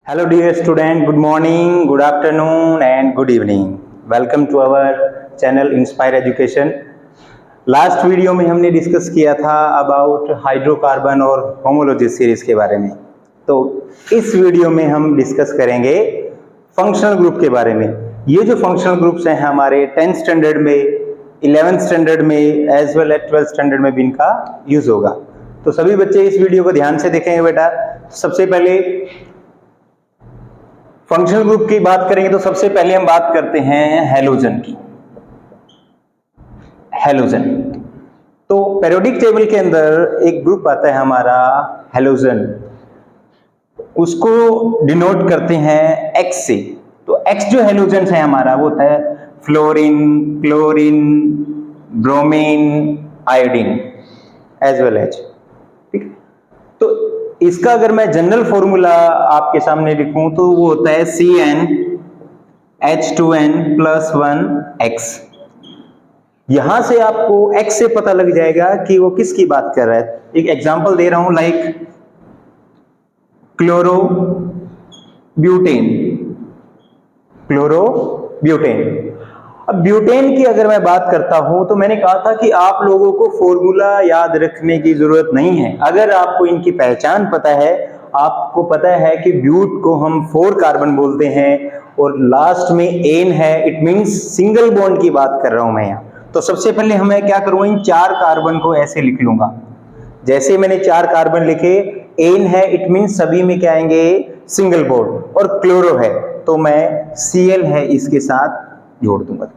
Hello dear student, good morning, good afternoon and good evening. Welcome to our channel Inspire Education. Last video में हमने discuss किया था about hydrocarbon और homology series के बारे में। तो इस वीडियो में हम डिस्कस करेंगे फंक्शनल ग्रुप के बारे में। ये जो फंक्शनल ग्रुप्स हैं हमारे 10th स्टैंडर्ड में, 11th स्टैंडर्ड में as well as 12th standard में भी इनका यूज होगा। तो सभी बच्चे इस वीडियो को ध्यान से देखेंगे बेटा। सबसे पहले फंक्शनल ग्रुप की बात करेंगे तो सबसे पहले हम बात करते हैं हैलोजन की। हैलोजन तो पेरियोडिक टेबल के अंदर एक ग्रुप आता है हमारा हैलोजन, उसको डिनोट करते हैं एक्स से। तो एक्स जो हैलोजन है हमारा वो होता है fluorine, chlorine, bromine, iodine as well as. ठीक, तो इसका अगर मैं जनरल फॉर्मूला आपके सामने लिखूं तो वो होता है CnH2n+1x। यहां से आपको x से पता लग जाएगा कि वो किसकी बात कर रहा है। एक एग्जांपल दे रहा हूं, लाइक क्लोरोब्यूटेन। क्लोरोब्यूटेन, अब ब्यूटेन की अगर मैं बात करता हूं तो मैंने कहा था कि आप लोगों को फॉर्मूला याद रखने की जरूरत नहीं है। अगर आपको इनकी पहचान पता है, आपको पता है कि ब्यूट को हम 4 कार्बन बोलते हैं और लास्ट में एन है, इट मींस सिंगल बॉन्ड की बात कर रहा हूं मैं यहाँ। तो सबसे पहले हमें क्या करूंगा, इन 4 कार्बन को ऐसे लिख लूंगा। जैसे मैंने 4 कार्बन लिखे, एन है इट मींस सभी में क्या आएंगे, सिंगल बॉन्ड, और क्लोरो है तो मैं Cl है इसके साथ जोड़ दूंगा।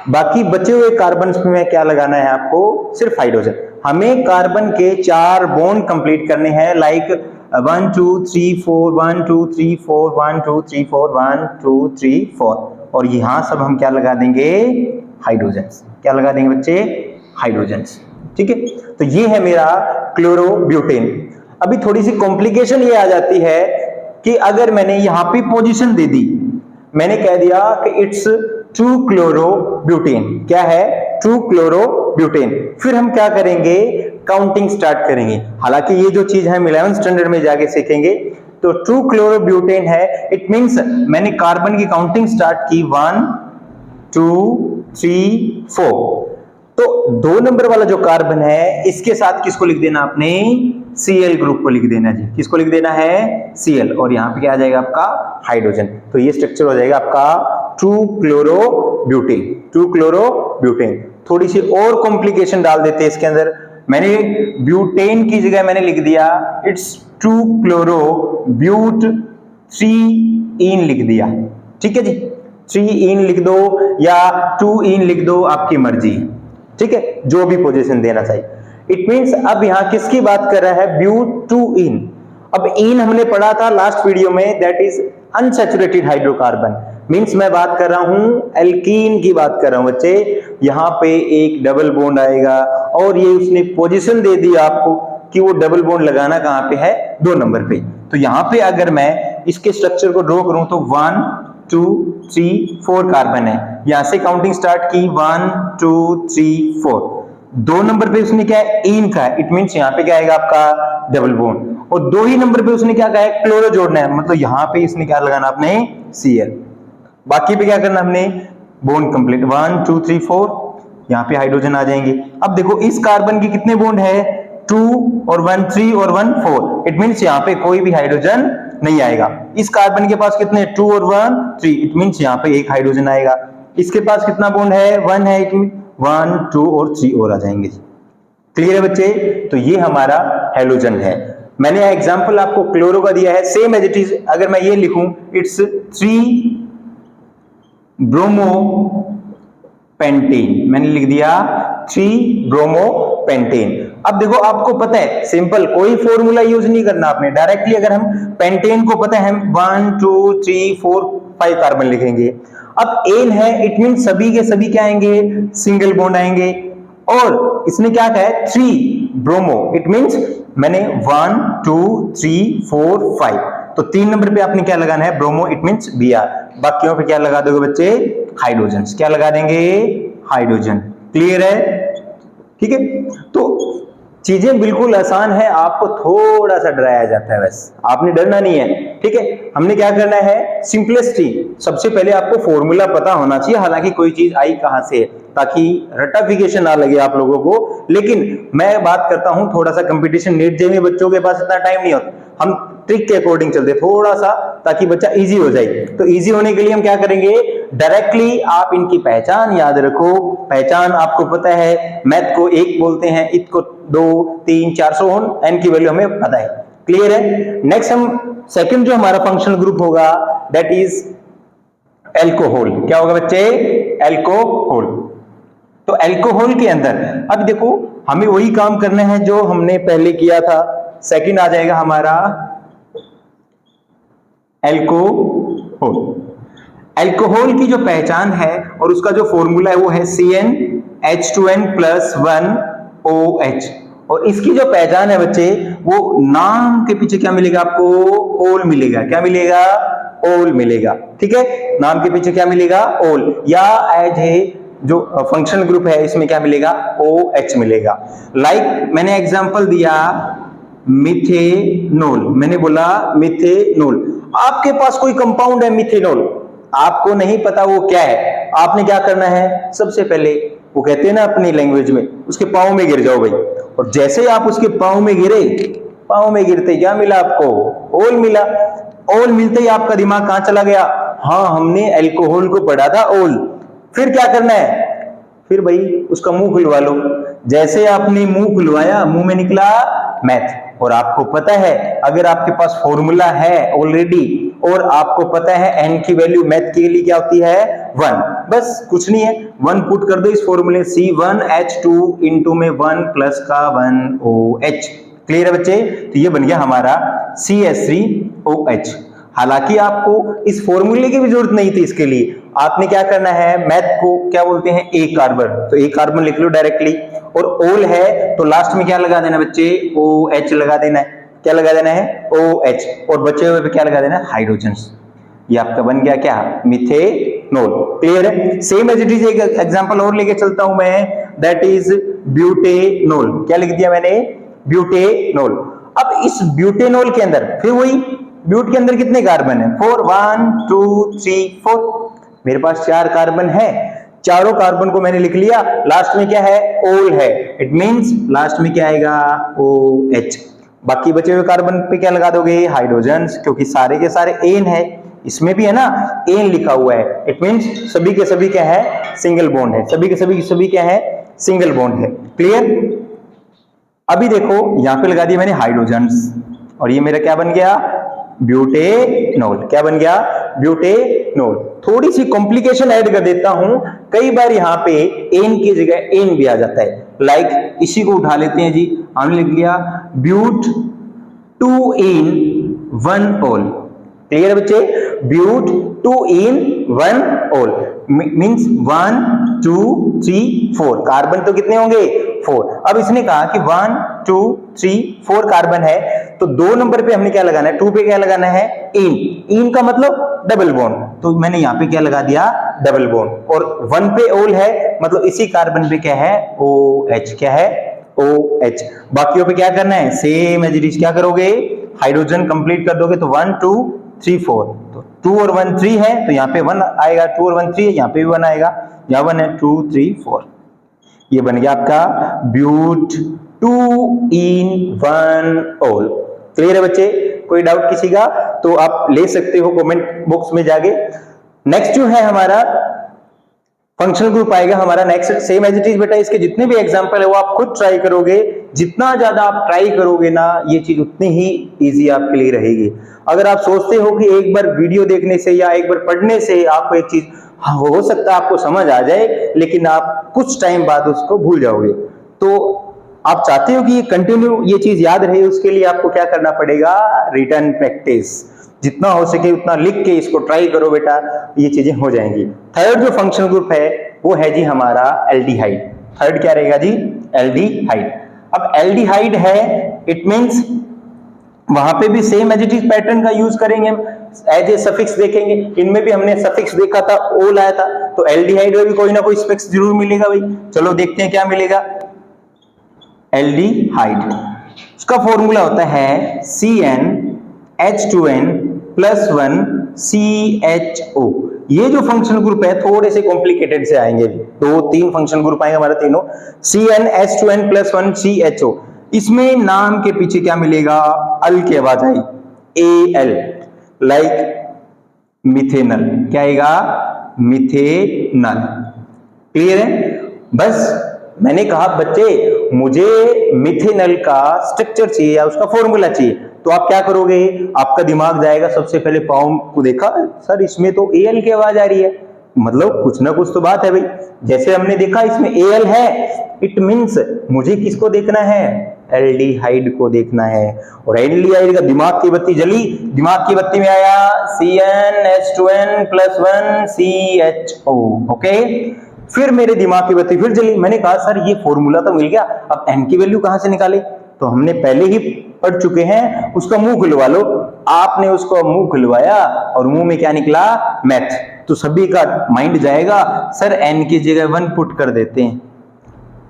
बाकी बचे हुए कार्बन में क्या लगाना है आपको, सिर्फ हाइड्रोजन। हमें कार्बन के 4 बॉन्ड कंप्लीट करने हैं, लाइक 1 2 3 4 1 2 3 4 1 2 3 4 1 2 3 4, और यहां सब हम क्या लगा देंगे, हाइड्रोजन। क्या लगा देंगे बच्चे, हाइड्रोजन। ठीक है, तो ये है मेरा क्लोरोब्यूटेन। अभी थोड़ी सी कॉम्प्लिकेशन ये आ जाती है कि अगर मैंने यहां पे पोजीशन दे दी, मैंने कह दिया कि इट्स 2 क्लोरोब्यूटेन। क्या है, 2 क्लोरोब्यूटेन। फिर हम क्या करेंगे, काउंटिंग स्टार्ट करेंगे। हालांकि ये जो चीज है हम 11th स्टैंडर्ड में जाके सीखेंगे। तो 2 क्लोरोब्यूटेन है, इट मींस मैंने कार्बन की काउंटिंग स्टार्ट की 1 2 3 4। तो 2 नंबर वाला जो कार्बन है इसके साथ किसको लिख देना आपने, Cl ग्रुप को लिख देना जी। किसको लिख देना है, Cl, और यहां पे क्या आ जाएगा आपका, हाइड्रोजन। तो ये स्ट्रक्चर हो जाएगा आपका 2 क्लोरोब्यूटेन। 2 क्लोरोब्यूटेन। थोड़ी सी और कॉम्प्लिकेशन डाल देते हैं इसके अंदर। मैंने ब्यूटेन की जगह मैंने लिख दिया इट्स 2 क्लोरोब्यूट 3 इन लिख दिया। ठीक है जी, 3 इन लिख दो या 2 इन लिख दो, आपकी मर्जी। ठीक है, जो भी पोजीशन देना चाहिए। इट मींस अब यहां किसकी बात कर रहा है, ब्यूट 2 इन। अब इन हमने पढ़ा था लास्ट वीडियो में, that is unsaturated hydrocarbon. Means मैं बात कर रहा हूं एल्कीन की बात कर रहा हूं बच्चे। यहां पे एक डबल बॉन्ड आएगा और ये उसने पोजीशन दे दी आपको कि वो डबल बॉन्ड लगाना कहां पे है, 2 नंबर पे। तो यहां पे अगर मैं इसके स्ट्रक्चर को ड्रॉ करूं तो 1 2 3 4 कार्बन है। यहां से काउंटिंग स्टार्ट की 1 2 3 4। 2 नंबर पे उसने क्या है, इन का है, इट मींस यहां पे क्या आएगा आपका डबल बॉन्ड। और 2 ही नंबर पे उसने क्या कहा है, क्लोरो जोड़ना है, मतलब यहां पे इसने क्या लगाना आपने, Cl। बाकी पे क्या करना हमने, बॉन्ड कंप्लीट 1 2 3 4, यहां पे हाइड्रोजन आ जाएंगे। अब देखो इस कार्बन के कितने बॉन्ड है, 2 और 1 3 और 1 4, इट मींस यहां पे कोई भी हाइड्रोजन नहीं आएगा। इस कार्बन के पास कितने, 2 और 1 3, इट मींस यहां पे एक हाइड्रोजन आएगा। इसके पास कितना बॉन्ड है, 1 है, इट मींस 1 2 और 3 और आ जाएंगे। क्लियर है बच्चे, तो ये हमारा हैलोजन है। मैंने एग्जांपल आपको क्लोरो का दिया है, सेम एज इट इज। अगर मैं ये लिखूं इट्स 3 ब्रोमोपेंटेन, मैंने लिख दिया 3 ब्रोमोपेंटेन। अब देखो आपको पता है, सिंपल, कोई फॉर्मूला यूज नहीं करना आपने, डायरेक्टली अगर हम पेंटेन को पता है हम 1 2 3 4 5 कार्बन लिखेंगे। अब एन है, इट मीन सभी के सभी क्या आएंगे, सिंगल बॉन्ड आएंगे। और इसने क्या कहा है, 3 ब्रोमो, इट मींस मैंने 1 2 3 4 5, तो 3 नंबर पे आपने क्या लगाना है, ब्रोमो, इट मींस Br। बाकियों पे क्या लगा दोगे बच्चे, हाइड्रोजन। क्या लगा देंगे, हाइड्रोजन। क्लियर है, ठीक है। तो चीजें बिल्कुल आसान है, आपको थोड़ा सा डराया जाता है, बस आपने डरना नहीं है। ठीक है, हमने क्या करना है, सिंपलिसिटी। सबसे पहले आपको फॉर्मूला पता होना चाहिए, हालांकि कोई चीज आई कहां से है, ताकि रटाफिकेशन ना लगे आप लोगों को। लेकिन मैं बात करता हूं थोड़ा सा कंपटीशन, नीट जे में बच्चों के पास इतना टाइम नहीं होता, हम ट्रिक के अकॉर्डिंग चलते थोड़ा सा, ताकि बच्चा इजी हो जाए। तो इजी होने के लिए हम क्या करेंगे, डायरेक्टली आप इनकी पहचान याद रखो। पहचान आपको पता है, मैथ को 1 बोलते हैं, इत को 2 3 4 सो ऑन, एन की वैल्यू हमें पता है, क्लियर है। नेक्स्ट हम सेकंड जो हमारा फंक्शनल ग्रुप होगा दैट इज एल्कोहल। क्या होगा बच्चे, एल्कोहल। तो एल्कोहल के अंदर अब देखो हमें वही काम करना है जो हमने पहले किया था। सेकंड आ जाएगा हमारा एल्कोहल। एल्कोहल की जो पहचान है और उसका जो फॉर्मूला है वो है CnH2n+1OH। और इसकी जो पहचान है बच्चे, वो नाम के पीछे क्या मिलेगा आपको, ओल मिलेगा। क्या मिलेगा, ओल मिलेगा। ठीक है, नाम के पीछे क्या मिलेगा, ओल, या एज ए जो फंक्शनल ग्रुप है इसमें क्या मिलेगा, OH मिलेगा। लाइक मैंने एग्जांपल दिया मिथेनॉल, मैंने बोला मिथेनॉल। आपके पास कोई कंपाउंड है मिथेनॉल, आपको नहीं पता वो क्या है, आपने क्या करना है, सबसे पहले वो कहते हैं ना अपनी लैंग्वेज में, उसके पांव में गिर जाओ भाई। और जैसे ही आप उसके पांव में गिरे, पांव में गिरते क्या मिला आपको, ओल मिला। ओल मिलते ही आपका दिमाग कहां चला गया, हाँ हमने अल्कोहल को पढ़ा था, ओल। फिर क्या करना है, फिर भाई उसका मुंह खुलवा लो। जैसे आपने मुंह खुलवाया, मुंह में निकला मैथ। और आपको पता है अगर आपके पास फॉर्मूला है ऑलरेडी और आपको पता है एन की वैल्यू मैथ के लिए क्या होती है, 1, बस कुछ नहीं है, 1 पुट कर दो इस फॉर्मूले, C1H2 इंटू में 1 प्लस का 1OH। क्लियर है बच्चे, तो ये बन गया हमारा CH3OH। हालांकि आपको इस फॉर्मूले की भी जरूरत नहीं थी, इसके लिए आपने क्या करना है, मैथ को क्या बोलते हैं, ए कार्बन, तो ए कार्बन लिख लो डायरेक्टली। और ओल है तो लास्ट में क्या लगा देना बच्चे, OH लगा देना है। क्या लगा देना है, OH, और बचे हुए पे क्या लगा देना है, हाइड्रोजन्स। ये आपका बन गया क्या, मिथेनॉल। क्लियर है। सेम एज इट इज एक एग्जांपल और लेके चलता हूं मैं, दैट इज ब्यूटेनॉल। क्या लिख दिया मैंने, ब्यूटेनॉल। अब इस ब्यूटेनॉल के अंदर फिर वही, ब्यूट के अंदर कितने कार्बन है, 4, 1 2 3 4। मेरे पास 4 कार्बन है, चारों कार्बन को मैंने लिख लिया, लास्ट में क्या है, ओल है, इट मींस लास्ट में क्या आएगा, OH। बाकी बचे हुए कार्बन पे क्या लगा दोगे, हाइड्रोजन्स, क्योंकि सारे के सारे एन है, इसमें भी है ना एन लिखा हुआ है, इट मींस सभी के सभी क्या है, सिंगल बॉन्ड है, सभी के सभी क्या है, सिंगल बॉन्ड है। क्लियर। अभी देखो यहां पे लगा दिया मैंने हाइड्रोजन्स, और ये मेरा क्या बन गया, ब्यूटेनॉल। क्या बन गया, ब्यूटेनॉल। थोड़ी सी कॉम्प्लिकेशन ऐड कर देता हूं, कई बार यहाँ पे एन की जगह एन भी आ जाता है। लाइक इसी को उठा लेते हैं जी, हमने लिख लिया ब्यूट 2 in 1 ओल। क्लियर है बच्चे, ब्यूट 2 in 1 ओल मींस 1 2 3 4 कार्बन तो कितने होंगे, 4। अब इसने कहा कि 1 2 3 4 कार्बन है, तो 2 नंबर पे हमने क्या लगाना है, 2 पे क्या लगाना है, इन। इन का मतलब डबल बॉन्ड, तो मैंने यहाँ पे क्या लगा दिया, डबल बॉन्ड। और 1 पे ओल है, मतलब इसी कार्बन पे क्या है, OH। क्या है, OH। बाकियों पे क्या करना है, सेम एज इट इज, क्या करोगे, हाइड्रोजन कंप्लीट कर दोगे, तो 1 2 3 4, तो 2 और 1 3 है, तो यहाँ पे 1 आएगा, 2 और 1 3 है, यहाँ पे भी 1 आएगा, यहाँ 1 है, 2 3 4। ये बन गया आपका ब्यूट 2 in 1 ओल। क्लियर है बच्चे, कोई डाउट किसी का तो आप ले सकते हो कमेंट बॉक्स में जाके। नेक्स्ट जो है हमारा फंक्शनल ग्रुप आएगा हमारा next, same as it is बेटा, इसके जितने भी एग्जांपल है वो आप खुद ट्राई करोगे, जितना ज्यादा आप ट्राई करोगे ना ये चीज उतनी ही इजी आपके लिए रहेगी। अगर आप सोचते हो कि एक बार वीडियो देखने से या एक बार पढ़ने से आपको एक चीज हो सकता है आपको समझ आ जाए, लेकिन आप कुछ टाइम बाद उसको भूल जाओगे, तो आप चाहते हो कि कंटिन्यू ये चीज याद रहे, उसके लिए आपको क्या करना पड़ेगा, रिटन प्रैक्टिस। जितना हो सके उतना लिख के इसको ट्राई करो बेटा, ये चीजें हो जाएंगी। थर्ड जो फंक्शनल ग्रुप है वो है जी हमारा एल्डिहाइड। थर्ड क्या रहेगा जी, एल्डिहाइड। अब एल्डिहाइड है, इट मींस वहां पे भी same as it is pattern का यूज करेंगे, एज ए सफिक्स देखेंगे। इनमें भी हमने सफिक्स देखा था, ओल आया था, तो एल्डिहाइड में भी कोई ना कोई सफिक्स जरूर मिलेगा भाई। चलो देखते हैं क्या मिलेगा। एल्डिहाइड, उसका फॉर्मूला होता है CnH2n + 1 CHO। ये जो फंक्शनल ग्रुप है थोड़े से कॉम्प्लिकेटेड से आएंगे, 2-3 फंक्शनल ग्रुप आएंगे हमारे तीनों, CnH2n + 1 CHO। इसमें नाम के पीछे क्या मिलेगा, अल की आवाज आई, Al, लाइक मिथेनल, क्या आएगा, मिथेनल। क्लियर है? बस मैंने कहा बच्चे मुझे मिथेनल का स्ट्रक्चर चाहिए या उसका फॉर्मूला चाहिए, तो आप क्या करोगे, आपका दिमाग जाएगा सबसे पहले पाउंड को, देखा सर इसमें तो Al की आवाज आ रही है, मतलब कुछ ना कुछ तो बात है भाई। जैसे हमने देखा इसमें Al है, इट मींस मुझे किसको देखना है, एल्डिहाइड को देखना है। और एल्डिहाइड का दिमाग की बत्ती जली, दिमाग की बत्ती में आया CnH2n + 1 CHO। ओके, फिर मेरे दिमाग की बत्ती फिर जली, मैंने कहा सर ये फॉर्मूला तो मिल गया, अब n की वैल्यू कहां से निकाले, तो हमने पहले ही पढ़ चुके हैं, उसका मुंह खुलवा लो। आपने उसको मुंह खुलवाया और मुंह में क्या निकला, मैथ। तो सभी का माइंड जाएगा सर n की जगह 1 पुट कर देते हैं,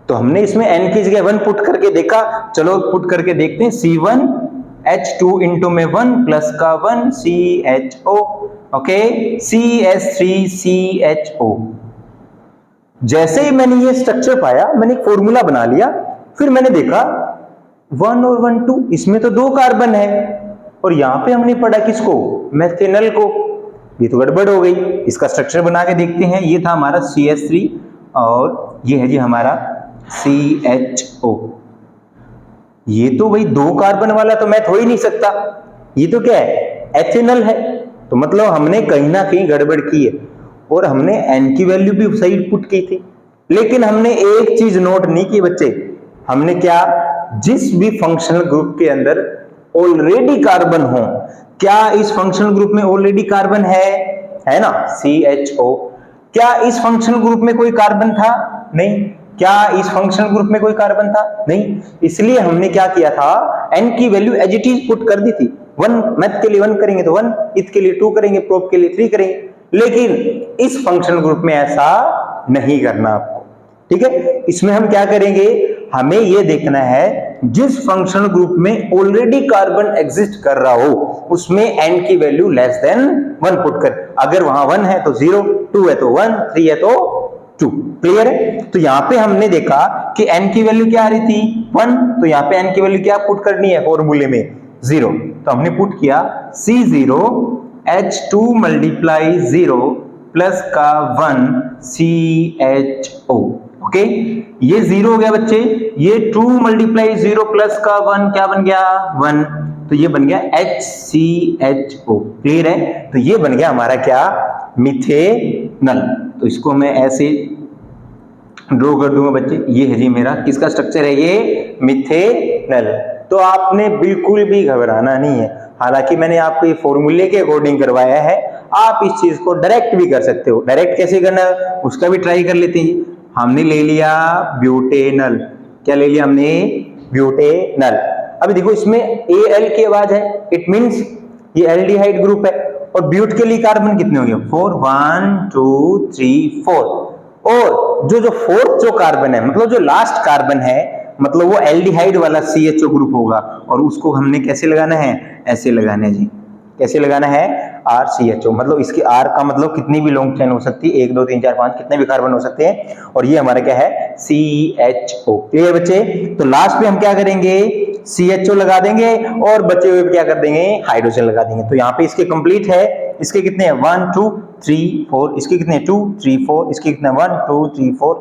तो हमने इसमें n की जगह 1 पुट करके देखा, चलो पुट करके देखते हैं, C1H2 इंटू में 1 प्लस का 1 CHO, ओके, CS3CHO। जैसे ही मैंने ये स्ट्रक्चर पाया, मैंने एक फॉर्मूला बना लिया, फिर मैंने देखा 1 और 1 2, इसमें तो 2 कार्बन है, और यहां पे हमने पढ़ा किसको, मेथेनल को, ये तो गड़बड़ हो गई। इसका स्ट्रक्चर बना के देखते हैं, ये था हमारा CH3 और ये है जी हमारा CHO। ये तो भाई 2 कार्बन वाला तो मैथ हो ही नहीं सकता, ये तो क्या है, एथेनल है, तो मतलब हमने कहीं ना कहीं गड़बड़ की है, और हमने n की वैल्यू भी सही पुट की थी। लेकिन हमने एक चीज नोट नहीं की बच्चे, हमने क्या, जिस भी फंक्शनल ग्रुप के अंदर ऑलरेडी कार्बन हो, क्या इस फंक्शनल ग्रुप में ऑलरेडी कार्बन है ना, CHO, क्या इस फंक्शनल ग्रुप में कोई कार्बन था, नहीं, क्या इस फंक्शनल ग्रुप में कोई कार्बन था, नहीं, इसलिए हमने क्या किया था, n की value as it is put कर दी थी। 1 मैथ के लिए 1 करेंगे तो 1, इथ के लिए 2 करेंगे, प्रोब के लिए 3 करेंगे, लेकिन इस फंक्शनल ग्रुप में ऐसा नहीं करना आपको, ठीक है। इसमें हम क्या करेंगे, हमें यह देखना है जिस फंक्शनल ग्रुप में ऑलरेडी कार्बन एग्जिस्ट कर रहा हो उसमें n की वैल्यू लेस देन 1 पुट कर, अगर वहां 1 है तो 0, 2 है तो 1, 3 है तो 2। क्लियर है? तो यहां पे हमने देखा कि n की वैल्यू क्या आ रही थी, 1, तो यहां पे n की वैल्यू क्या पुट करनी है फॉर्मूले में, 0, तो हमने पुट किया C0H2 × 0 प्लस का 1 CHO। ओके, ये 0 हो गया बच्चे, ये 2 × 0 प्लस का 1 क्या बन गया, 1, तो ये बन गया HCHO। क्लियर है? तो ये बन गया हमारा क्या, मिथेनल। तो इसको मैं ऐसे ड्रॉ कर दूंगा बच्चे, ये है जी मेरा किसका स्ट्रक्चर है, ये मिथेनल। तो आपने बिल्कुल भी घबराना नहीं है, हालांकि मैंने आपको ये फॉर्मूले के अकॉर्डिंग करवाया है, आप इस चीज को डायरेक्ट भी कर सकते हो। डायरेक्ट कैसे करना है उसका भी ट्राई कर लेते हैं। हमने ले लिया ब्यूटेनल, क्या ले लिया हमने, ब्यूटेनल। अभी देखो इसमें Al की आवाज है, इट मींस ये एल्डिहाइड ग्रुप है, और ब्यूट के लिए कार्बन कितने हो गए, 4, 1 2 3 4, और जो फोर्थ जो कार्बन है, मतलब जो लास्ट कार्बन है, मतलब वो एल्डिहाइड वाला CHO ग्रुप होगा, और उसको हमने कैसे लगाना है, ऐसे लगाना है जी, कैसे लगाना है, RCHO। मतलब इसकी R का मतलब कितनी भी लॉन्ग चेन हो सकती है, 1 2 3 4 5 कितने भी कार्बन हो सकते हैं, और ये हमारा क्या है, CHO। क्लियर बच्चे? तो लास्ट में हम क्या करेंगे, CHO लगा देंगे, और बचे हुए क्या कर देंगे, हाइड्रोजन लगा देंगे। तो यहाँ पे इसके कंप्लीट है, इसके कितने हैं, 1 2 3 4, इसके कितने 2 3 4, इसके कितने 1 2 3 4,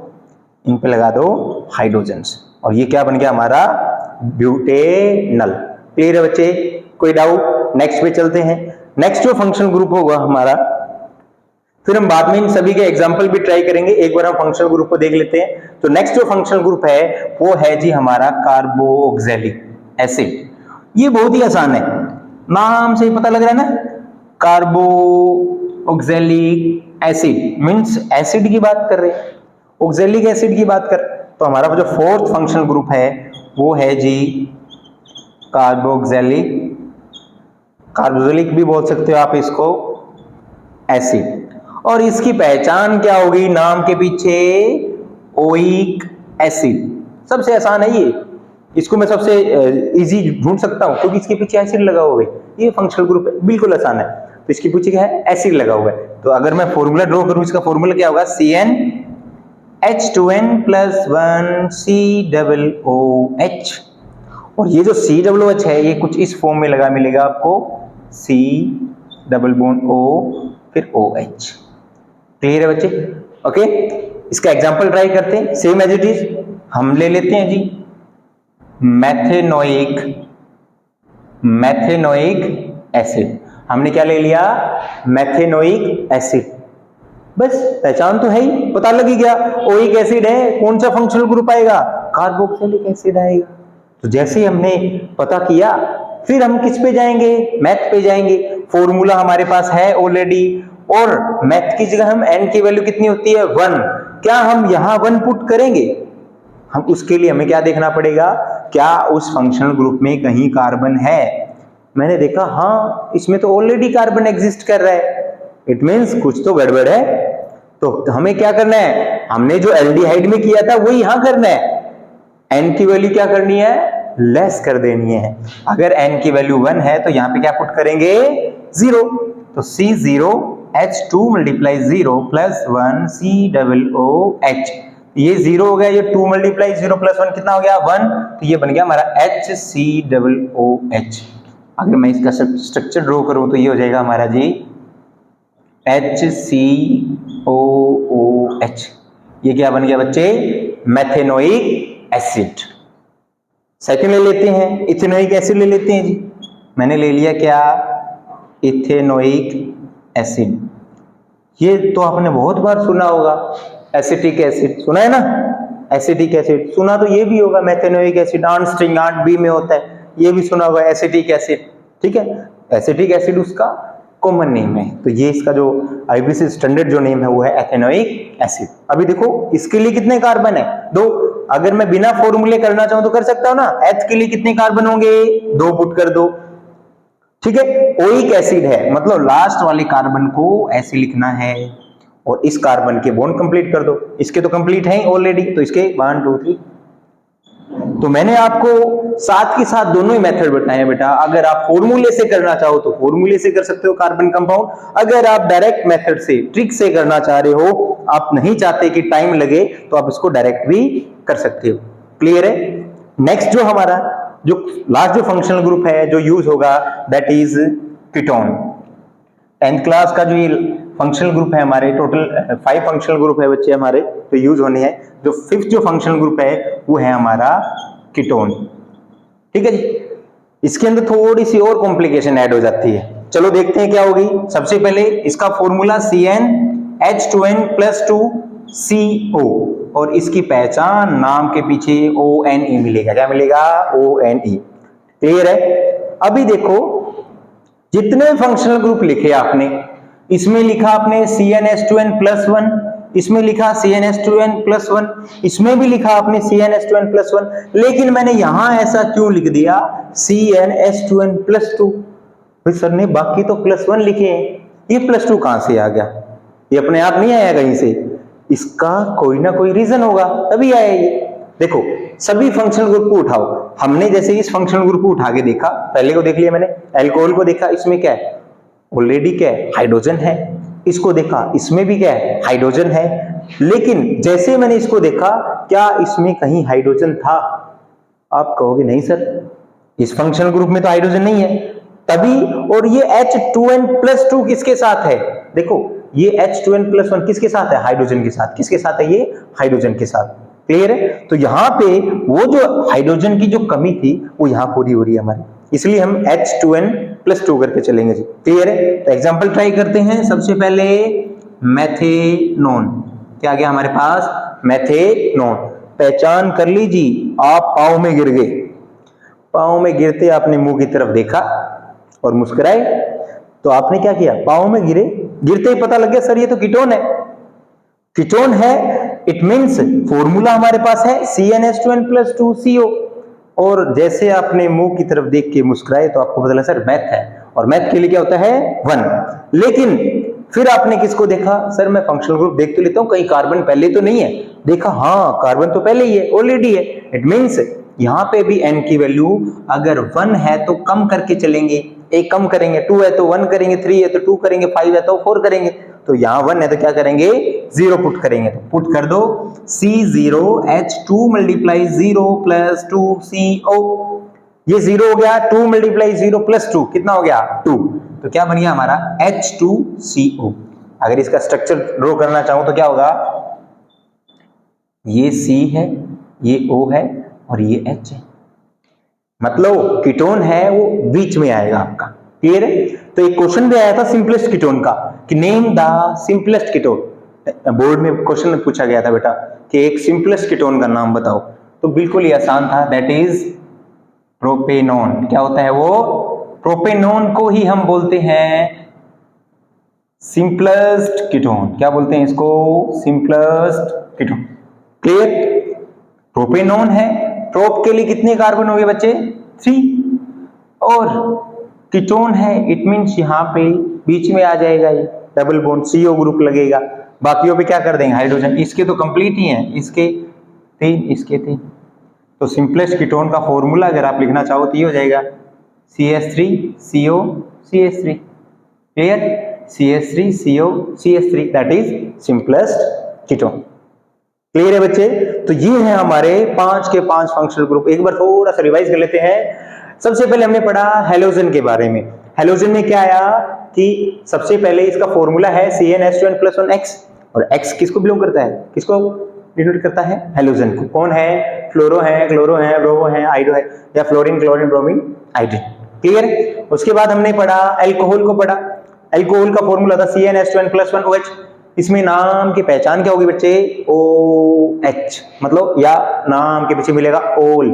इन पे लगा दो हाइड्रोजन्स, और ये क्या बन गया हमारा, ब्यूटेनल। क्लियर है बच्चे? कोई डाउट? नेक्स्ट पे चलते हैं। नेक्स्ट जो फंक्शनल ग्रुप होगा हमारा, फिर हम बाद में इन सभी के एग्जांपल भी ट्राई करेंगे, एक बार हम फंक्शनल ग्रुप को देख लेते हैं। तो नेक्स्ट जो फंक्शनल ग्रुप है वो है जी हमारा कार्बोक्सिलिक एसिड। ये बहुत ही आसान है, नाम से ही पता लग रहा है ना, कार्बोक्सिलिक एसिड मींस एसिड की बात कर रहे हैं, ऑक्सैलिक एसिड की बात कर। तो हमारा जो फोर्थ फंक्शनल ग्रुप है वो है जी कार्बोक्सिलिक, कार्बोक्सिलिक भी बोल सकते हो आप इसको, एसिड। और इसकी पहचान क्या होगी, नाम के पीछे ओइक एसिड, सबसे आसान है ये, इसको मैं सबसे इजी ढूंढ सकता हूं क्योंकि इसके पीछे एसिड लगा हुआ है, ये फंक्शनल ग्रुप है, बिल्कुल आसान है। तो इसके पीछे क्या है, एसिड लगा हुआ है। तो अगर मैं फॉर्मूला ड्रॉ करूं, इसका फॉर्मूला क्या होगा, CnH2n + 1 COOH। और ये जो COOH है ये कुछ इस फॉर्म में लगा मिलेगा आपको, C डबल बॉन्ड O फिर OH। क्लियर है बच्चे? ओके, इसका एग्जांपल ट्राई करते हैं। सेम एज इट इज हम ले लेते हैं जी मैथेनोइक एसिड। हमने क्या ले लिया, मैथेनोइक एसिड। बस पहचान तो है ही, पता लग ही गया ओइक एसिड है, कौन सा फंक्शनल ग्रुप आएगा, कार्बोक्सिलिक एसिड आएगा। तो जैसे ही हमने पता किया फिर हम किस पे जाएंगे, मैथ पे जाएंगे। फॉर्मूला हमारे पास है ऑलरेडी, और मैथ की जगह हम n की वैल्यू कितनी होती है, 1। क्या हम यहां 1 पुट करेंगे, हम उसके लिए हमें क्या देखना पड़ेगा, क्या उस फंक्शनल ग्रुप में कहीं कार्बन है। मैंने देखा हाँ इसमें तो ऑलरेडी कार्बन एग्जिस्ट कर रहा है, इट मींस कुछ तो गड़बड़ है। तो हमें क्या करना है, हमने जो एल्डिहाइड में किया था वही यहां करना है। n की वैल्यू क्या करनी है, लेस कर देनी है। अगर n की वैल्यू 1 है तो यहां पे क्या पुट करेंगे, 0। तो C0H2 × 0 + 1 COOH, ये 0 हो गया, ये 2 × 0 + 1 कितना हो गया, 1। तो ये बन गया हमारा HCOOH। अगर मैं इसका स्ट्रक्चर ड्रॉ करूं तो ये हो जाएगा हमारा जी HCOOH। ये क्या बन गया बच्चे, मैथेनोइक एसिड। सेकंड ले लेते हैं, इथेनोइक एसिड ले लेते हैं जी। मैंने ले लिया क्या, इथेनोइक एसिड। ये तो आपने बहुत बार सुना होगा, एसिटिक एसिड सुना है ना, एसिटिक एसिड सुना तो ये भी होगा, मैथेनोइक एसिड 8 स्ट्रिंग 8B में होता है, ये भी सुना होगा एसिटिक एसिड। ठीक है, एसिटिक एसिड उसका कॉमन नेम है। तो ये इसका जो IBC स्टैंडर्ड जो नेम है वो है एथेनोइक एसिड। अभी देखो इसके लिए कितने कार्बन है, 2। अगर मैं बिना फॉर्मूले करना चाहूं तो कर सकता हूं ना, H के लिए कितने कार्बन होंगे, 2 पुट कर दो। ठीक है, ओइक एसिड है, मतलब लास्ट वाले कार्बन को ऐसे लिखना है और इस कार्बन के बॉन्ड कंप्लीट कर दो। इसके तो कंप्लीट हैं ऑलरेडी, तो इसके 1 2 3। तो मैंने आपको साथ के साथ दोनों ही मेथड बताए हैं बेटा। अगर आप फॉर्मूले से करना चाहो तो फॉर्मूले से कर सकते हो कार्बन कंपाउंड, अगर आप डायरेक्ट मेथड से ट्रिक से करना चाह रहे हो, आप नहीं चाहते कि टाइम लगे, तो आप इसको डायरेक्ट भी कर सकते हो। क्लियर है? नेक्स्ट जो हमारा जो लास्ट जो फंक्शनल ग्रुप है जो यूज होगा, that is ketone. 10th class का जो ये फंक्शनल ग्रुप है, हमारे टोटल 5 फंक्शनल ग्रुप है बच्चे हमारे तो यूज होने हैं। जो 5th जो फंक्शनल ग्रुप है वो है हमारा कीटोन। ठीक है जी, इसके अंदर थोड़ी सी और कॉम्प्लिकेशन ऐड हो जाती है, चलो देखते हैं क्या होगी। सबसे पहले इसका फॉर्मूला CnH2n + 2 CO, और इसकी पहचान नाम के पीछे ONE मिलेगा। क्या मिलेगा? ONE। क्लियर है? अभी देखो जितने फंक्शनल ग्रुप लिखे आपने, इसमें लिखा आपने CnH2n + 1, इसमें लिखा CnH2n + 1, इसमें भी लिखा आपने CnH2n + 1, लेकिन मैंने यहां ऐसा क्यों लिख दिया CnH2n + 2? भाई सर ने बाकी तो +1 लिखे हैं, ये +2 कहां से आ गया? ये अपने आप नहीं आया कहीं से, इसका कोई ना कोई रीजन होगा तभी आया ये। देखो सभी फंक्शनल ग्रुप को उठाओ, हमने जैसे इस फंक्शनल ग्रुप को उठा के देखा, पहले को देख लिया मैंने, अल्कोहल को देखा, इसमें क्या है, ऑलरेडी क्या है, हाइड्रोजन है। इसको देखा, इसमें भी क्या है, हाइड्रोजन है। लेकिन जैसे मैंने इसको देखा, क्या इसमें कहीं हाइड्रोजन था? आप कहोगे नहीं सर, इस फंक्शनल ग्रुप में तो हाइड्रोजन नहीं है, तभी। और ये H2n + 2 किसके साथ है? देखो ये H2n + 1 किसके साथ है? हाइड्रोजन के साथ। किसके साथ है ये? हाइड्रोजन के साथ। क्लियर है? तो यहां पे वो जो हाइड्रोजन की जो कमी थी वो यहां पूरी हो रही है हमारी, इसलिए हम H2n + 2 करके चलेंगे जी। क्लियर है? तो एग्जांपल ट्राई करते हैं। सबसे पहले मैथेनोन, क्या आ गया हमारे पास? मैथेनोन। पहचान कर लीजिए, आप पांव में गिर गए, पांव में गिरते आपने मुंह की तरफ देखा और मुस्कुराए, तो आपने क्या किया, पांव में गिरे, गिरते ही पता लग गया सर ये तो कीटोन है। कीटोन है, इट मींस फॉर्मूला हमारे पास है CnH2n + 2 CO, और जैसे आपने मुंह की तरफ देख के मुस्कुराए तो आपको पता लगा सर मैथ है, और मैथ के लिए क्या होता है? 1। लेकिन फिर आपने किसको देखा, सर मैं फंक्शनल ग्रुप देख तो लेता हूं कहीं कार्बन पहले तो नहीं है, देखा हाँ कार्बन तो पहले ही है, ऑलरेडी है, इट मींस यहाँ पे भी n की वैल्यू अगर 1 है तो कम करके चलेंगे, एक कम करेंगे, 2 है तो 1 करेंगे, 3 है तो 2 करेंगे, 5 है तो 4 करेंगे। तो यहाँ 1 है तो क्या करेंगे, 0 पुट करेंगे। तो पुट कर दो C0H2 मल्टीप्लाई 0 प्लस 2CO, ये 0 हो गया, 2 मल्टीप्लाई 0 प्लस 2 कितना हो गया 2, तो क्या बन गया हमारा H2CO। अगर इसका स्ट्रक्चर ड्रॉ करना चाहूं तो क्या होगा, ये C है, ये O है और ये H है, मतलब कीटोन है वो बीच में आएगा आपका। क्लियर है? तो एक क्वेश्चन भी आया था सिंपलेस्ट कीटोन का कि name the simplest ketone, board में क्वेश्चन पूछा गया था बेटा कि एक सिंपलेस्ट कीटोन का नाम बताओ, तो बिल्कुल ही आसान था, दैट इज प्रोपेनॉन। क्या होता है वो, प्रोपेनॉन को ही हम बोलते हैं सिंपलेस्ट कीटोन। क्या बोलते हैं इसको, सिंपलेस्ट कीटोन। क्लियर? प्रोपेनॉन है, प्रोप के लिए कितने कार्बन हो गए बच्चे 3, और कीटोन है इट मींस यहाँ पे बीच में आ जाएगा ये डबल बॉन्ड CO ग्रुप लगेगा, बाकियों पे क्या कर देंगे हाइड्रोजन, इसके तो कंप्लीट ही हैं, इसके 3 इसके 3। तो सिंपलेस्ट कीटोन का फॉर्मूला अगर आप लिखना चाहो तो ये हो जाएगा CH3CO CH3। Clear? CH3CO CH3 that is simplest ketone. Clear है बच्चे? तो ये है हमारे 5 के 5 फंक्शनल ग्रुप। एक बार थोड़ा सा रिवाइज कर लेते हैं। सबसे पहले हमने पढ़ा हैलोजन के बारे में। हैलोजन में क्या आया कि सबसे पहले इसका फॉर्मूला है CnH2n+1x, और x किसको बिलोंग करता है, किसको डिनोट करता है, हैलोजन को। कौन है, फ्लोरो है, क्लोरो है, ब्रोमो है, आइडो है, या fluorine, chlorine, bromine, iodine. Clear? उसके बाद हमने पढ़ा अल्कोहल को पढ़ा। अल्कोहल का फॉर्मूला था CnH2n+1OH। इसमें नाम की पहचान क्या होगी बच्चे, OH, मतलब या नाम के पीछे मिलेगा ओल,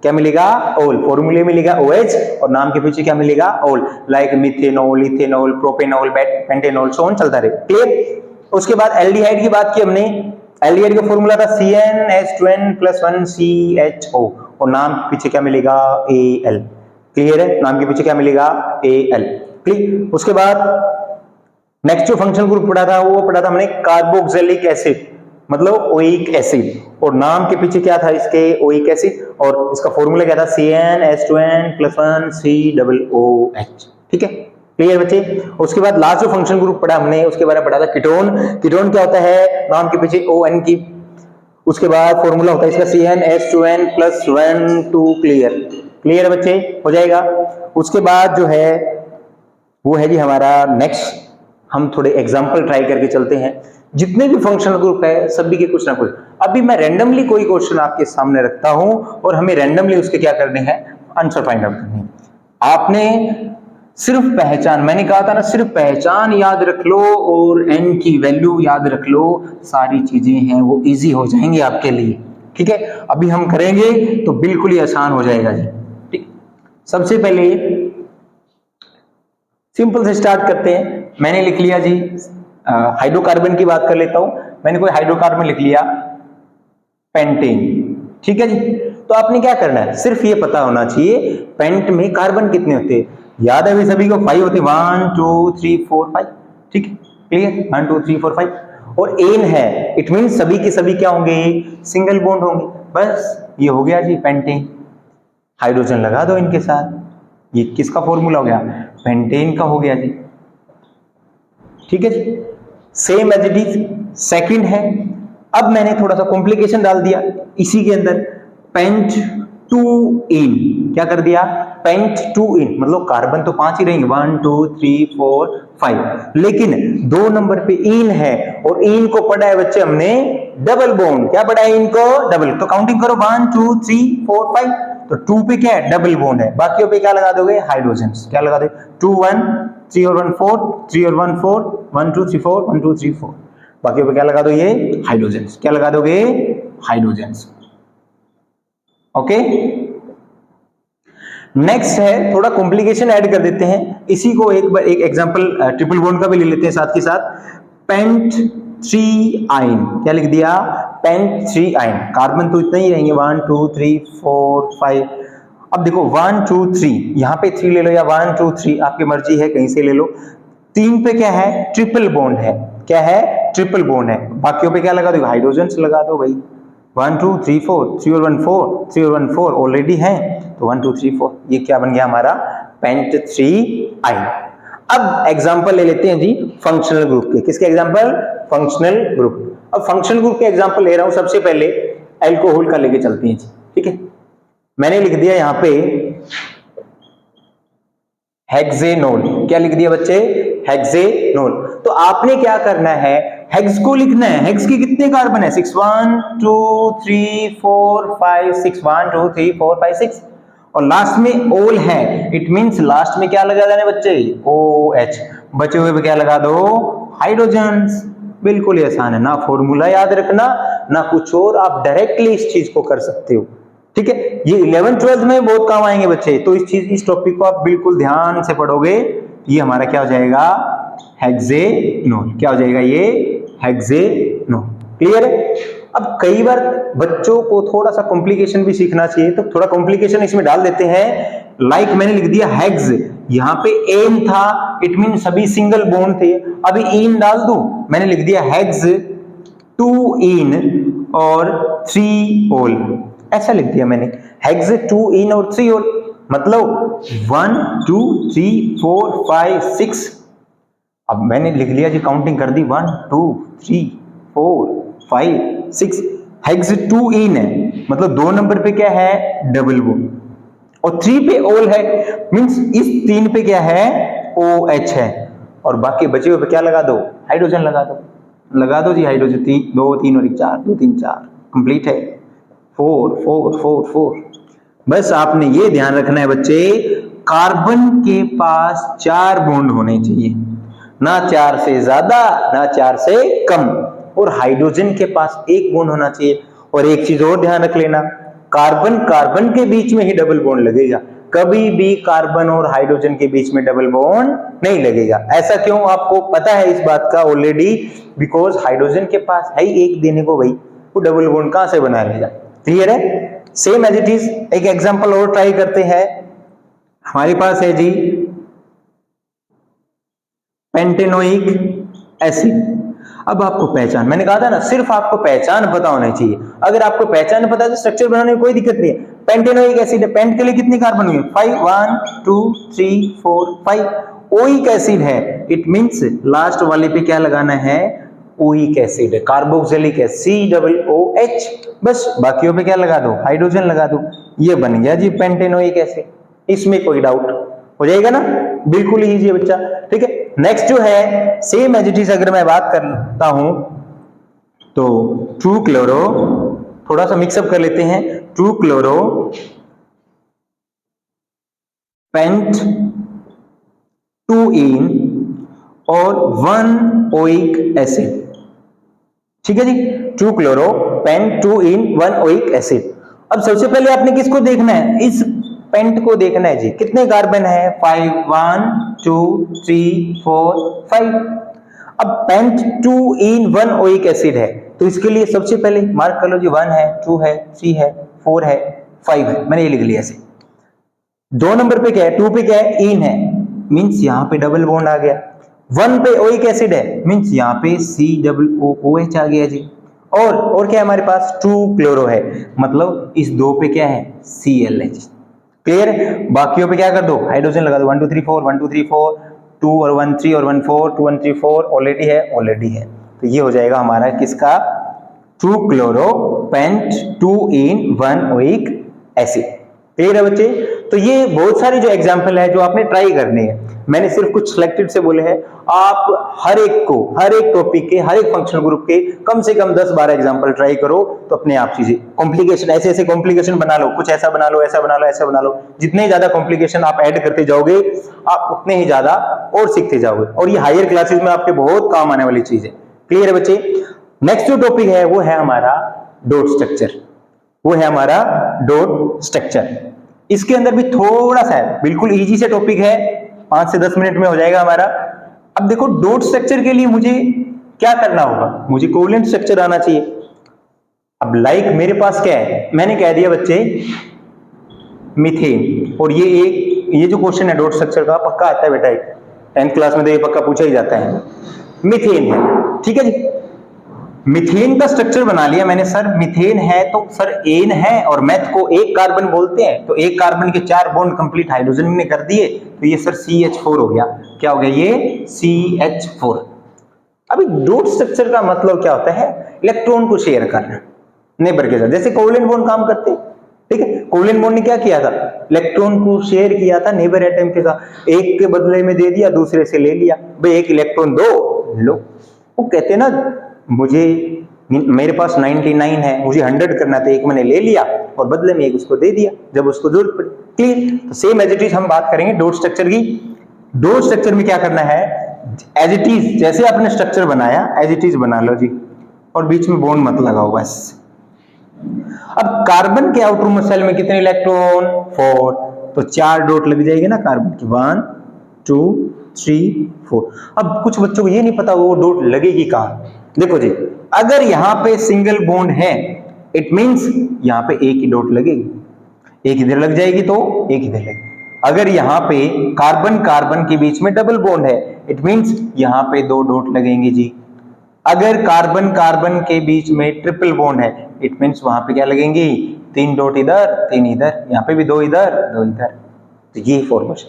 क्या मिलेगा ओल, फॉर्मूले मिलेगा OH और नाम के पीछे क्या मिलेगा ओल, like methanol, ethanol, propanol, pentanol, so on चलता रहे। क्लियर? उसके बाद एल्डिहाइड की बात की हमने। एल्डिहाइड का फॉर्मूला था CnH2n+1CHO और नाम के पीछे क्या मिलेगा Al। क्लियर है? नाम के पीछे क्या मिलेगा Al। क्लियर? उसके बाद नेक्स्ट जो फंक्शनल ग्रुप पढ़ा था वो पढ़ा था हमने कार्बोक्सिलिक एसिड, मतलब ओइक एसिड, और नाम के पीछे क्या था इसके ओइक एसिड, और इसका फॉर्मूला क्या था CnH2n+1COOH। ठीक है? क्लियर बच्चे? उसके बाद लास्ट जो फंक्शनल ग्रुप पढ़ा हमने उसके बारे में पढ़ा था कीटोन। कीटोन क्या होता है, नाम के पीछे ON की, उसके बाद फॉर्मूला होता है इसका CnH2n+1,2। क्लियर? क्लियर बच्चे? हो जाएगा। उसके बाद जो है वो है जी हमारा नेक्स्ट, हम थोड़े एग्जाम्पल ट्राई करके चलते हैं। जितने भी फंक्शनल ग्रुप है सभी के कुछ ना कुछ, अभी मैं रैंडमली कोई क्वेश्चन आपके सामने रखता हूं और हमें रैंडमली उसके क्या करने हैं, आंसर फाइंड आउट करने हैं। आपने सिर्फ पहचान, मैंने कहा था ना, सिर्फ पहचान याद रख लो और n की वैल्यू याद रख लो, सारी चीजें हैं वो इजी हो जाएंगी आपके लिए। ठीक है? अभी हम करेंगे तो बिल्कुल ही आसान हो जाएगा जी। ठीक, सबसे पहले सिंपल से स्टार्ट करते हैं। मैंने लिख लिया जी हाइड्रोकार्बन की बात कर लेता हूं। मैंने कोई हाइड्रोकार्बन लिख लिया पेंटेन। ठीक है जी? तो आपने क्या करना है, सिर्फ ये पता होना चाहिए पेंट में कार्बन कितने होते हैं। याद है भी सभी को 5 होते हैं, 1 2 3 4 5। ठीक है? क्लियर? 1 2 3 4 5 और एन है, इट मीन सभी के सभी क्या होंगे, सिंगल बॉन्ड होंगे। बस ये हो गया जी पेंटेन। हाइड्रोजन लगा दो इनके साथ, ये किसका फॉर्मूला हो गया, पेंटेन का हो गया जी। ठीक है जी? Same as it is second है। अब मैंने थोड़ा सा कॉम्प्लिकेशन डाल दिया इसी के अंदर, पेंट 2 इन, क्या कर दिया, पेंट 2 इन, मतलब कार्बन तो 5 ही रहेंगे, 1 2 3 4 5, लेकिन 2 नंबर पे इन है और इन को पढ़ा है बच्चे हमने डबल बॉन्ड। क्या पढ़ा है इनको, डबल। तो काउंटिंग करो 1 2 3 4 5, तो 2 पे क्या है, डबल बॉन्ड है, बाकियों पे क्या लगा दोगे, हाइड्रोजन। क्या लगा दोगे, 2 1 3 और 1 4, 3 और 1 4, 1 2 3 4, 1 2 3 4, बाकियों पे क्या लगा दो, ये हाइड्रोजन। क्या लगा दोगे, हाइड्रोजन। ओके? नेक्स्ट है, थोड़ा कॉम्प्लिकेशन ऐड कर देते हैं इसी को, एक बार एक एग्जांपल ट्रिपल बॉन्ड का भी ले लेते हैं साथ के साथ। पेंट 3 आइन, क्या लिख दिया, पेंट 3 आइन। कार्बन तो इतना ही रहेंगे, 1 2 3 4 5। अब देखो 1 2 3, यहां पे 3 ले लो या 1 2 3, आपकी मर्जी है, कहीं से ले लो। 3 पे क्या है, ट्रिपल बॉन्ड है। क्या है, ट्रिपल बॉन्ड है। बाकियों पे क्या लगा दो, हाइड्रोजन लगा दो भाई। 1 2 3 4, 3 और 1 4, 3 और 1 4 ऑलरेडी है, तो 1 2 3 4 ये क्या बन गया हमारा पेंट 3 आइन। अब एग्जांपल ले लेते हैं जी फंक्शनल ग्रुप के। किसके एग्जांपल? Functional group. अब फंक्शनल ग्रुप के एग्जांपल ले रहा हूं, सबसे पहले अल्कोहल का लेके चलते हैं जी, ठीक है। मैंने लिख दिया यहां पे हेक्सेनोल। क्या लिख दिया बच्चे? हेक्सेनोल। तो आपने क्या करना है, हेक्स को लिखना है। हेक्स के कितने कार्बन है? 6 1 2 3 4 5 6 1 2 3 4 5 6 और लास्ट में ओल है। इट मींस लास्ट में क्या लगा देना बच्चे? OH। बचे हुए पे क्या लगा दो? हाइड्रोजन्स। बिल्कुल ही आसान है, ना फॉर्मूला याद रखना ना कुछ और, आप डायरेक्टली इस चीज को कर सकते हो, ठीक है। ये 11th 12th में बहुत काम आएंगे बच्चे, तो इस टॉपिक को आप बिल्कुल ध्यान से पढ़ोगे। ये हमारा क्या हो जाएगा? हेक्सेनोल। क्या हो जाएगा ये? हेक्सेनोल। क्लियर है? अब कई बार बच्चों को थोड़ा सा कॉम्प्लिकेशन भी सीखना चाहिए, तो थोड़ा कॉम्प्लिकेशन इसमें डाल देते हैं। लाइक मैंने लिख दिया हेक्स, यहां पे एन था, इट मीन सभी सिंगल बॉन्ड थे। अभी इन डाल दूं, मैंने लिख दिया हेक्स 2 इन और 3 ओल, ऐसा लिख दिया मैंने। हेक्स 2 इन और 3 ओल, मतलब 1 2 3 4 5 6। अब मैंने लिख लिया जी, काउंटिंग कर दी 1 2 3 4 5 6। हेक्स 2 इन है, मतलब 2 नंबर पे क्या है? डबल बॉन्ड, और 3 पे ओल है, मींस इस 3 पे क्या है? OH है, और बाकी बचे हुए पे क्या लगा दो? हाइड्रोजन लगा दो। लगा दो जी हाइड्रोजन। 2 3 और 1 4, 2 3 4 कंप्लीट है। 4 4 4 4। बस आपने ये ध्यान रखना है बच्चे, कार्बन के पास 4 बॉन्ड होने चाहिए, ना 4 से ज्यादा ना 4 से कम, और हाइड्रोजन के पास 1 बॉन्ड होना चाहिए। और एक चीज और ध्यान रख लेना, कार्बन कार्बन के बीच में ही डबल बॉन्ड लगेगा, कभी भी कार्बन और हाइड्रोजन के बीच में डबल बॉन्ड नहीं लगेगा। ऐसा क्यों? आपको पता है इस बात का ऑलरेडी, बिकॉज हाइड्रोजन के पास है ही 1 देने को भाई, वो डबल बॉन्ड कहां से बना लेगा। क्लियर है? Same as it is. एक एग्जांपल और ट्राई करते हैं। हमारे पास है जी पेंटेनोइक एसिड। अब आपको पहचान, मैंने कहा था ना सिर्फ आपको पहचान पता होनी चाहिए। अगर आपको पहचान पता है तो स्ट्रक्चर बनाने में कोई दिक्कत नहीं है। पेंटेनोइक एसिड है, पेंट के लिए कितने कार्बन हुए? 5 1 2 3 4 5। ओइक एसिड है, इट मींस लास्ट वाले पे क्या लगाना है? ओइक एसिड है, कार्बोक्सिलिक है, COOH। बस बाकियों पे क्या लगा दो? हाइड्रोजन लगा दो। ये बन गया जी पेंटेनोइक एसिड। इसमें कोई डाउट हो जाएगा ना? बिल्कुल इजी है बच्चा, ठीक है। नेक्स्ट जो है सेम एज इट इज, अगर मैं बात करता हूं तो ट्रू क्लोरो, थोड़ा सा मिक्सअप कर लेते हैं। ट्रू क्लोरो पेंट 2 इन और 1 ओइक एसिड, ठीक है जी। ट्रू क्लोरो पेंट 2 इन 1 ओइक एसिड। अब सबसे पहले आपने किसको देखना है? इस पेंट को देखना है जी, कितने कार्बन है? 5 1 2 3 4 5। अब पेंट 2 इन 1 ओइक एसिड है, तो इसके लिए सबसे पहले मार्क कर लो जी, 1 है 2 है 3 है 4 है 5 है, मैंने ये लिख लिया ऐसे। 2 नंबर पे क्या है? 2 पे क्या है? इन है, मींस यहां पे डबल बॉन्ड आ गया। 1 पे ओइक एसिड है, मींस यहां पे COOH आ गया जी। और क्या है हमारे पास? ट्रू क्लोरो है, मतलब इस 2 पे क्या है? ClH। क्लियर है? बाकियों पे क्या कर दो? हाइड्रोजन लगा दो। 1 2 3 4 1 2 3 4, 2 और 1 3 और 1 4, 2 1 3 4 ऑलरेडी है, ऑलरेडी है। तो ये हो जाएगा हमारा किसका? ट्रू क्लोरो पेंट 2 इन 1 ओइक एसिड। क्लियर है बच्चे? तो ये बहुत सारे जो एग्जाम्पल है जो आपने ट्राई करने हैं, मैंने सिर्फ कुछ सिलेक्टेड से बोले हैं। आप हर एक को, हर एक टॉपिक के, हर एक फंक्शनल ग्रुप के कम से कम 10-12 एग्जाम्पल ट्राई करो, तो अपने आप चीजें कॉम्प्लिकेशन, ऐसे ऐसे कॉम्प्लिकेशन बना लो, कुछ ऐसा बना लो, ऐसा बना लो, ऐसा बना लो। जितने ज्यादा कॉम्प्लिकेशन आप ऐड करते जाओगे, आप उतने ही ज्यादा और सीखते जाओगे, और ये हायर क्लासेस में आपके बहुत काम आने वाली चीज है। क्लियर है बच्चे? नेक्स्ट जो टॉपिक है वो है हमारा डॉट स्ट्रक्चर। वो है हमारा डॉट स्ट्रक्चर। इसके अंदर भी थोड़ा सा है, बिल्कुल इजी से टॉपिक है, 5 से 10 मिनट में हो जाएगा हमारा। अब देखो डॉट स्ट्रक्चर के लिए मुझे क्या करना होगा? मुझे कोवेलेंट स्ट्रक्चर आना चाहिए। अब लाइक मेरे पास क्या है? मैंने कह दिया बच्चे मीथेन, और ये जो क्वेश्चन है डॉट स्ट्रक्चर का पक्का आता है बेटा, 10th क्लास में तो ये पक्का पूछा ही जाता है। मीथेन है, ठीक है जी। मिथेन का स्ट्रक्चर बना लिया मैंने सर, मिथेन है तो सर एन है और मेथ को एक कार्बन बोलते हैं, तो एक कार्बन के 4 बॉन्ड कंप्लीट हाइड्रोजन ने कर दिए, तो ये सर CH4 हो गया। क्या हो गया ये? CH4। अभी डॉट स्ट्रक्चर का मतलब क्या होता है? इलेक्ट्रॉन को शेयर करना नेबर के साथ, जैसे कोवलेंट बॉन्ड काम करते हैं, ठीक है। कोवलेंट बॉन्ड ने क्या किया था? इलेक्ट्रॉन को शेयर किया था नेबर एटम के साथ, एक के बदले में दे दिया, दूसरे से ले लिया, भाई एक इलेक्ट्रॉन दो लो। वो कहते हैं ना, मुझे मेरे पास 99 है, मुझे 100 करना था, एक मैंने ले लिया और बदले में एक उसको दे दिया जब उसको जरूरत पड़ी। क्लियर? तो सेम एज इट इज हम बात करेंगे डॉट स्ट्रक्चर की। डॉट स्ट्रक्चर में क्या करना है? एज इट इज, जैसे आपने स्ट्रक्चर बनाया एज इट इज बना लो जी, और बीच में बॉन्ड मत लगाओ बस। अब कार्बन के आउटर मोस्ट शेल में कितने इलेक्ट्रॉन? 4, तो 4 डॉट लग जाएगी ना कार्बन की, 1 2 3 4। अब कुछ बच्चों को ये नहीं पता वो डॉट लगेगी कहां। देखो जी, अगर यहां पे सिंगल बॉन्ड है, इट मींस यहां पे एक ही डॉट लगेगी, एक इधर लग जाएगी तो एक इधर लगेगी। अगर यहां पे कार्बन कार्बन के बीच में डबल बॉन्ड है, इट मींस यहां पे 2 डॉट लगेंगे जी। अगर कार्बन कार्बन के बीच में ट्रिपल बॉन्ड है, इट मींस वहां पे क्या लगेंगे? 3 डॉट इधर 3 इधर, यहां पे भी 2 इधर 2 इधर। तो ये फॉर्मेशन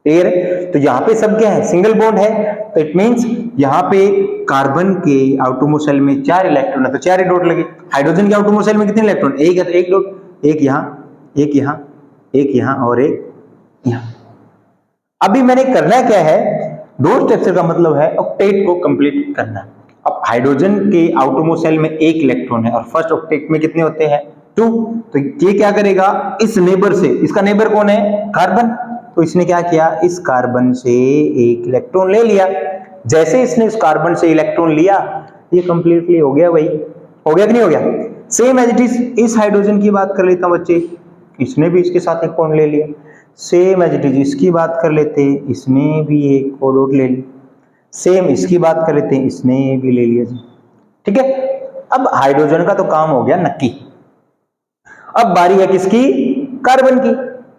क्लियर है। तो यहाँ पे सब क्या है? सिंगल बॉन्ड है, तो इट मींस यहाँ पे कार्बन के आउटरमोस्ट शेल में 4 इलेक्ट्रॉन है, तो 4 डॉट लगे। हाइड्रोजन के आउटरमोस्ट शेल में कितने इलेक्ट्रॉन? एक है, तो एक डॉट, एक यहाँ एक यहाँ एक यहाँ और एक यहाँ। अभी मैंने करना क्या है? डॉट स्ट्रक्चर का मतलब है ऑक्टेट को कंप्लीट करना। अब हाइड्रोजन के आउटरमोस्ट शेल में 1 इलेक्ट्रॉन है और फर्स्ट ऑक्टेट में कितने होते हैं? 2। तो ये क्या करेगा? इस नेबर से, इसका नेबर कौन है? कार्बन, तो इसने क्या किया? इस कार्बन से 1 इलेक्ट्रॉन ले लिया। जैसे इसने इस कार्बन से इलेक्ट्रॉन लिया, ये कंप्लीटली हो गया भाई, हो गया कि नहीं हो गया? सेम एज इट इज इस हाइड्रोजन की बात कर लेता हूं बच्चे, इसने भी इसके साथ एक बॉन्ड ले लिया। सेम एज इट इज इसकी बात कर लेते हैं, इसने भी एक डॉट ले ली। सेम इसकी बात कर लेते हैं, इसने भी ले लिया जी, ठीक है। अब हाइड्रोजन का तो काम हो गया नक्की। अब बारी है किसकी? कार्बन की।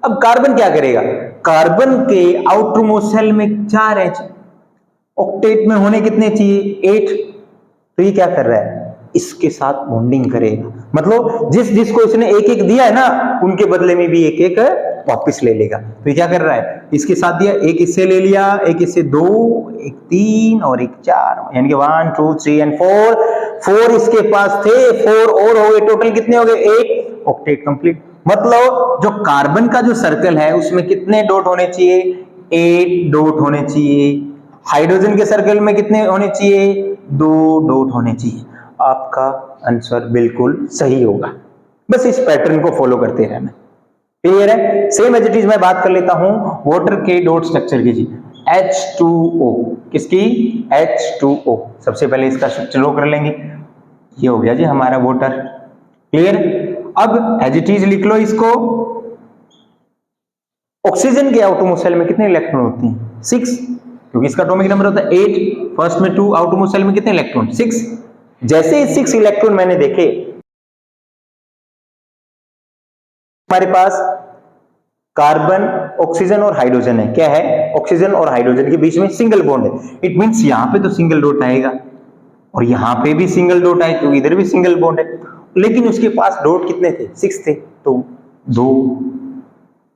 अब कार्बन क्या करेगा? कार्बन के आउटर मोस्ट शेल में 4 है, ऑक्टेट में होने कितने चाहिए? 8। तो ये क्या कर रहा है? इसके साथ बॉन्डिंग करेगा, मतलब जिस जिसको इसने एक एक दिया है ना, उनके बदले में भी एक एक वापस ले लेगा। तो ये क्या कर रहा है? इसके साथ दिया, एक इससे ले लिया, एक इससे 2, एक 3 और एक 4, यानी कि 1 2 3 एंड 4 इसके पास थे, 4 और हो गए, टोटल कितने हो गए? 8 ऑक्टेट कंप्लीट। मतलब जो कार्बन का जो सर्कल है उसमें कितने डॉट होने चाहिए? 8 डॉट होने चाहिए। हाइड्रोजन के सर्कल में कितने होने चाहिए? 2 डॉट होने चाहिए। आपका आंसर बिल्कुल सही होगा, बस इस पैटर्न को फॉलो करते रहना। क्लियर है? सेम एज इट इज मैं बात कर लेता हूं वाटर के डॉट स्ट्रक्चर की जी। H2O, किसकी? H2O। सबसे पहले इसका स्ट्रक्चर लो कर लेंगे, ये हो गया जी हमारा वाटर। क्लियर? अब एज इट इज लिख लो इसको। ऑक्सीजन के आउटरमोस्ट शेल में कितने इलेक्ट्रॉन होते हैं? 6, क्योंकि इसका एटॉमिक नंबर होता है 8, फर्स्ट में 2, आउटरमोस्ट शेल में कितने इलेक्ट्रॉन? 6। जैसे 6 इलेक्ट्रॉन मैंने देखे, हमारे पास कार्बन, ऑक्सीजन और हाइड्रोजन है। क्या है? ऑक्सीजन और हाइड्रोजन के बीच में सिंगल बॉन्ड है। इट मींस यहां पे तो सिंगल डॉट आएगा और यहां पे भी सिंगल डॉट आए, तो इधर भी सिंगल बॉन्ड है। लेकिन उसके पास डॉट कितने थे? 6 थे, तो 2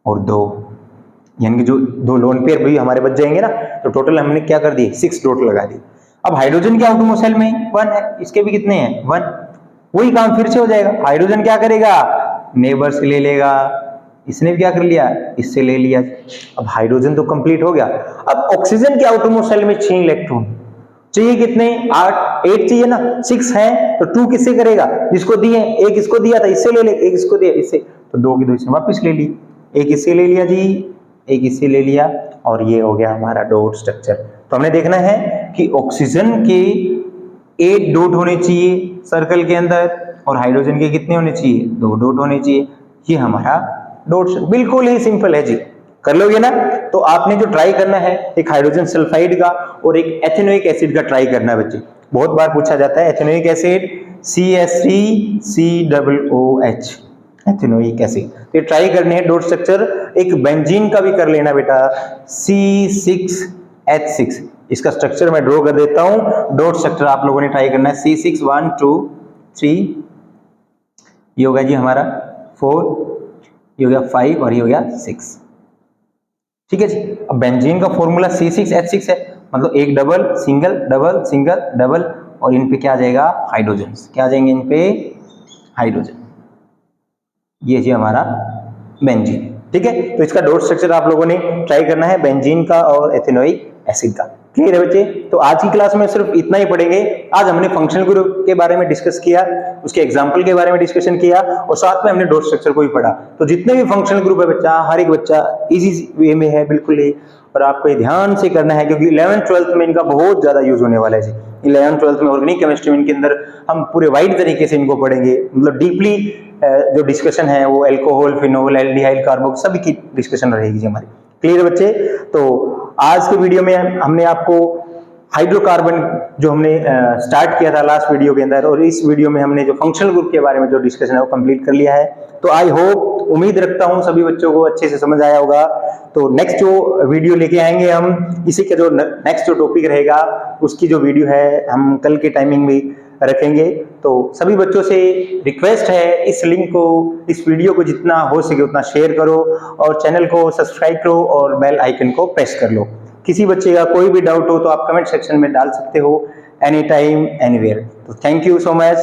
और 2, यानी कि जो 2 लोन पेयर भी हमारे बच जाएंगे ना, तो टोटल हमने क्या कर दिए? 6 डॉट लगा दिए। अब हाइड्रोजन के आउटरमोस्ट शेल में 1 है, इसके भी कितने हैं? 1। वही काम फिर से हो जाएगा। हाइड्रोजन क्या करेगा? नेबर से ले लेगा, इसने भी क्या कर लिया? इससे ले लिया। अब हाइड्रोजन तो कंप्लीट हो गया। अब ऑक्सीजन के आउटरमोस्ट शेल में 6 इलेक्ट्रॉन चाहिए, कितने? 8 चाहिए ना, 6 है तो 2 किससे करेगा? जिसको दिए, एक इसको दिया था, इससे ले ले, एक इसको दिया, इससे, तो 2 की 2 इसने वापस ले ली, एक इससे ले लिया जी, एक इससे ले लिया, और ये हो गया हमारा डॉट स्ट्रक्चर। तो हमने देखना है कि ऑक्सीजन के 8 डॉट होने चाहिए सर्कल के अंदर और हाइड्रोजन के कितने होने चाहिए? 2 डॉट होने चाहिए। ये हमारा डॉट, बिल्कुल ही सिंपल है जी, कर लोगे ना। तो आपने जो ट्राई करना है, एक हाइड्रोजन सल्फाइड का और एक एथेनोइक एसिड का ट्राई करना है बच्चे। बहुत बार पूछा जाता है ethanoic acid, CH3COOH, ethanoic acid. तो ये ट्राई करने हैं डॉट स्ट्रक्चर। एक बेंजीन का भी कर लेना बेटा, C6H6, इसका स्ट्रक्चर मैं ड्रॉ कर देता हूं। डॉट स्ट्रक्चर आप लोगों ने ट्राई करना है। C6 1 2 3, ये होगा जी हमारा 4, ये हो गया 5 और ये हो गया 6। ठीक है जी। अब बेंजीन का फॉर्मूला C6H6 है, मतलब एक double single double single double, और इन पे क्या आ जाएगा, हाइड्रोजन। क्या आ जाएंगे इन पे, हाइड्रोजन। ये जी हमारा बेंजीन। ठीक है, तो इसका डॉट स्ट्रक्चर आप लोगों ने ट्राई करना है, बेंजीन का और एथेनोइक एसिड का। क्लियर है बच्चे? तो आज की क्लास में सिर्फ इतना ही पढ़ेंगे। आज हमने फंक्शनल ग्रुप के बारे में डिस्कस किया, उसके एग्जांपल के बारे में डिस्कशन किया, और साथ में हमने डॉट स्ट्रक्चर को भी पढ़ा। तो जितने भी फंक्शनल ग्रुप है बच्चा, हर एक बच्चा इजी वे में है बिल्कुल ही, और आपको ये ध्यान से करना है, क्योंकि 11th-12th में इनका बहुत ज्यादा यूज होने वाला है जी। 11th-12th में ऑर्गेनिक केमिस्ट्री में इनके अंदर हम पूरे वाइड तरीके से इनको पढ़ेंगे, मतलब डीपली जो डिस्कशन है वो अल्कोहल, फिनोल, एल्डिहाइड, कार्बोक सभी की डिस्कशन रहेगी जी हमारी। क्लियर है बच्चे? तो आज के वीडियो में हमने आपको हाइड्रोकार्बन जो हमने स्टार्ट किया था लास्ट वीडियो के अंदर, और इस वीडियो में हमने जो फंक्शनल ग्रुप के बारे में जो डिस्कशन है वो कंप्लीट कर लिया है। तो आई होप, उम्मीद रखता हूं सभी बच्चों को अच्छे से समझ आया होगा। तो नेक्स्ट जो वीडियो लेके आएंगे हम, इसी का जो नेक्स्ट जो टॉपिक रहेगा उसकी जो वीडियो है हम कल के टाइमिंग में रखेंगे। तो सभी बच्चों से रिक्वेस्ट है, इस लिंक को, इस वीडियो को जितना हो सके उतना शेयर करो, और चैनल को सब्सक्राइब करो और बेल आइकन को प्रेस कर लो। किसी बच्चे का कोई भी डाउट हो तो आप कमेंट सेक्शन में डाल सकते हो, एनी टाइम एनीवेयर। तो थैंक यू सो मच।